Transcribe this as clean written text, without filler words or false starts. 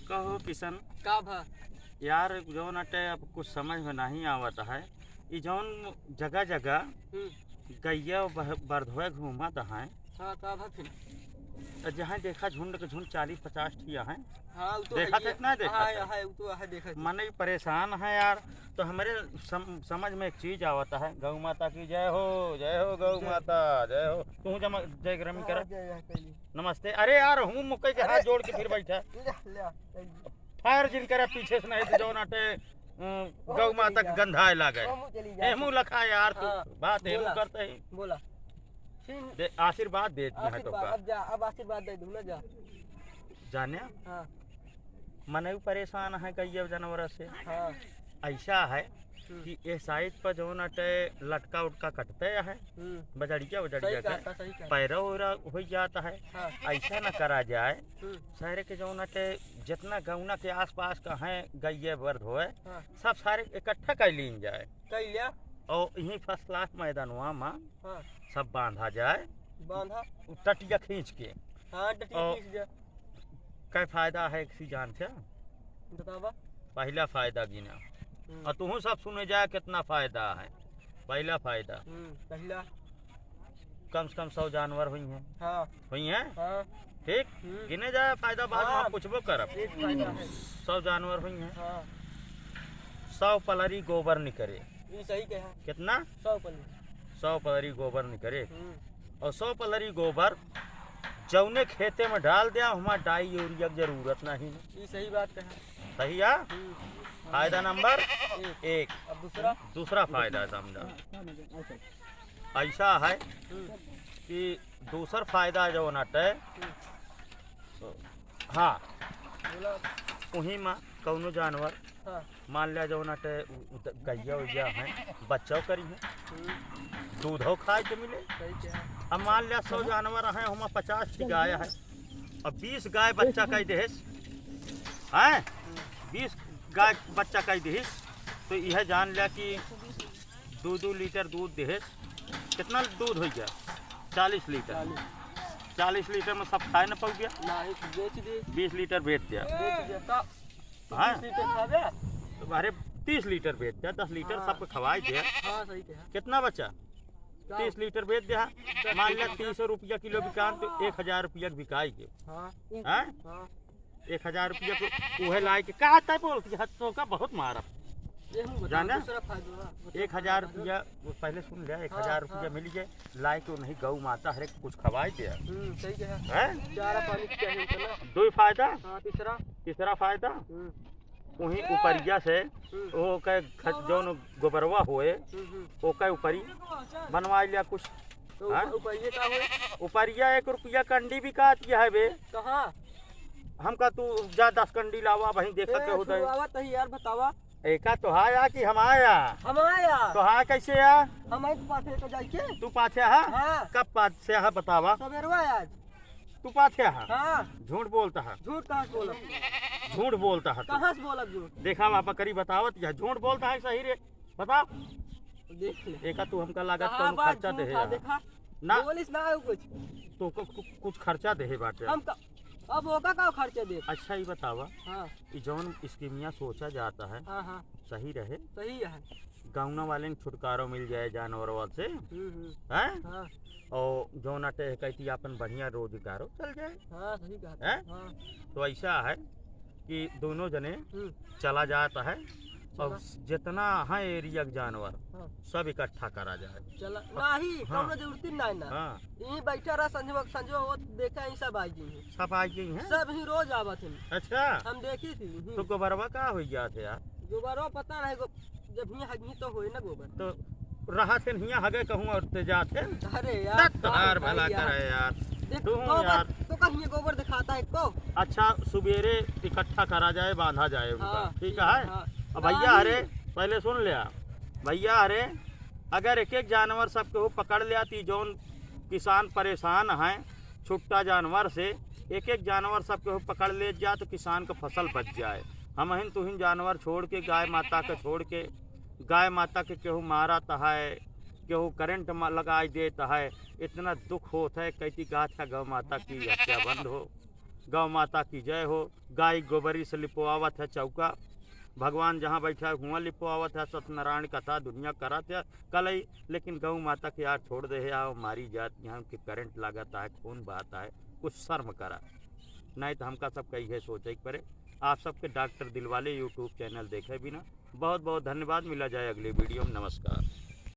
कहो किशन का भा यार जौन अटे अब कुछ समझ में नहीं आवत है। ई जौन जगह जगह गैया बरधोए घूमत है। हाँ का भा फिर जहाँ देखा झुंड के झुंड 40-50 ठिया है। हाँ वो तो देखा है था ना देखा हाँ था? है वो तो है देखा था। मन परेशान है यार। तो हमारे समझ में एक चीज आवता है, गौ माता की जय हो गौ माता जय हो। तू जय ग्रामीण कर नमस्ते। अरे यार हूँ मुक्के के हाथ जोड़ के फिर बैठा फायर जिन करे पीछे से नहीं तो जौन अटे गौ माता के गंधाए लागे हेमू लखा यार। तू बात हेमू करते ही बोला आशीर्वाद दे अब आशीर्वाद दे दूँ ना जा जाने हाँ मन परेशान है गैया जानवर से। हाँ ऐसा है कि ये साइड पर जौन अटे लटका उटका कटते है बजड़िया सही का कहा सही कहा पैरा वैरा हो जाता है। हाँ ऐसा न करा जाए सारे के जौन अटे जितना गौना के आसपास का है गैया बर्द होए हाँ सब सारे इकट्ठा कर लीन जाए कई लिया और यहीं फर्स्ट क्लास मैदानवा में हाँ सब बांधा जाए बांधा टटिया खींच के। हाँ डटी और खींच जा क्या फायदा है किसी जान से? बतावा पहला फायदा गिना और तुम सब सुने जाए कितना फायदा है। पहला फायदा पहला कम से कम 100 जानवर हुई हैं। हाँ हुई हैं हाँ ठीक गिने जाए फायदा बाद में हम पूछबो करब। एक फायदा है 100 जानवर हुई हैं। हाँ 100 पलरी गोबर निकले। ये सही कहा कितना? 100 पल्ली 100 पलरी गोबर निकले और 100 पलरी गोबर जौने खेते में डाल दिया हमारा डाई यूरिया की जरूरत नहीं। ये सही बात कहा सही है। फायदा नंबर एक। अब दूसरा फायदा समझा ऐसा है कि दूसरा फायदा जो नटे हाँ बोला वहीं में कौनो जानवर हाँ मान लिया जो नटे गैया उैया है बच्चा करी है दूधो खाए के मिले। सही कहा अब मान लिया 100 जानवर हैं हम 50 की गाय है और 20 गाय बच्चा कई देश है 20 गाय बच्चा कई देश तो यह जान लिया कि 2 लीटर दूध देश कितना दूध हो गया 40 लीटर 40 लीटर में सब खाए न पड़ गया ना एक बेच दे 20 लीटर बेच दिया बेच दिया का हाँ 20 लीटर खा गया तो अरे 30 लीटर बेच दिया 10 लीटर सबको खवाए दिया हाँ सही कहा कितना बचा 30 लीटर बेच दिया। मान लिया 300 रुपया किलो बिकान तो 1000 रुपया बिकाई के हाँ हाँ हाँ 1000 रुपया को वह लाए के कहा था बोलती हत्तों का बहुत मारा ये हम बता जाना? दूसरा फायदा 1000 रुपया पहले सुन लिया 1000 रुपया मिल गए लाए के नहीं गौ माता हर एक कुछ खवाई दिया सही कहा है। चारा पानी चाहिए चला दो फायदा। हाँ तीसरा फायदा वहीं उपरिया से वो के जौन गोबरवा होए वो के ऊपरी बनवा लिया कुछ। तो ऊपरिया का हुए उपरिया 1 रुपया कंडी भी काट है बे कहाँ हमका तू जा 10 कंडी लावा वहीं देखा के होता है। तही यार बतावा एका तो हा या कि हम आया हमाया तो हा कैसे आ हमारे तो पाथे तो जाइए तू पाछे हा हाँ कब पाछे हा बतावा सवेरवा आज तू पाछे हा हाँ झूठ बोलता है झूठ कहाँ से बोला झूठ बोलता है तू। कहाँ से बोला झूठ देखा वहाँ बकरी बतावत या झूठ बोलता है सही रे बता। देख ले एका तू हमका लागत कहाँ कौन बात खर्चा दे झूठा देखा ना बोलिस ना कुछ तो कुछ खर्चा दे बाटे। हम अब होगा का खर्चा दे। अच्छा ही बतावा हाँ कि जौन स्कीमिया सोचा जाता है हाँ हाँ सही रहे सही है गाँव वाले छुटकारो मिल जाए जानवरों से हैं हाँ और जौन अटे कहती अपन बढ़िया रोजगारो चल जाए हाँ सही कहा हैं? हाँ तो ऐसा है कि दोनों जने चला जाता है और जितना है एरिया के जानवर हाँ। सब इकट्ठा करा जाए चला नहीं हाँ। कौनो जरूरत नहीं ना हाँ यहीं बैठा रहा संजो वो देखा ही सब आई गई हैं सब आई गई हैं। सब ही रोज आवत हैं अच्छा हम देखी थी तो गोबरवा का हो गया थे यार गोबरवा पता नहीं जब ही हगी तो होए ना गोबर तो रहा थे हियाँ हगे कहूँ और ते जाते अरे यार तार भला करे यार देख तू यार तो कहीं गोबर दिखाता है को अच्छा सवेरे इकट्ठा करा जाए बांधा जाए उनका हाँ, ठीक है। हाँ। अब भैया अरे पहले सुन लिया भैया अरे अगर एक एक जानवर सबके वो पकड़ लिया ती जौन किसान परेशान हैं छुट्टा जानवर से एक एक जानवर सबके वो पकड़ ले जा तो किसान का फसल बच जाए। हम हिन तुहिन जानवर छोड़ के गाय माता के छोड़ के गाय माता के केहू मारता है केहू करंट लगा देता है इतना दुख होता है कहती गाछ का गौ माता की हत्या बंद हो गौ माता की जय हो। गाय गोबरी से लिपवावत है चौका, भगवान जहाँ बैठा है हुआ लिपवावत है। सत्यनारायण कथा दुनिया करत है कल ही, लेकिन गौ माता के यार छोड़ दे है आओ मारी जात यहाँ के करंट लागता है, खून बहाता है, कुछ शर्म करा। नहीं तो हमका सब कही है सोचे पड़े। आप सबके डॉक्टर दिलवाले यूट्यूब चैनल देखे बिना बहुत बहुत धन्यवाद। मिला जाए अगले वीडियो में। नमस्कार।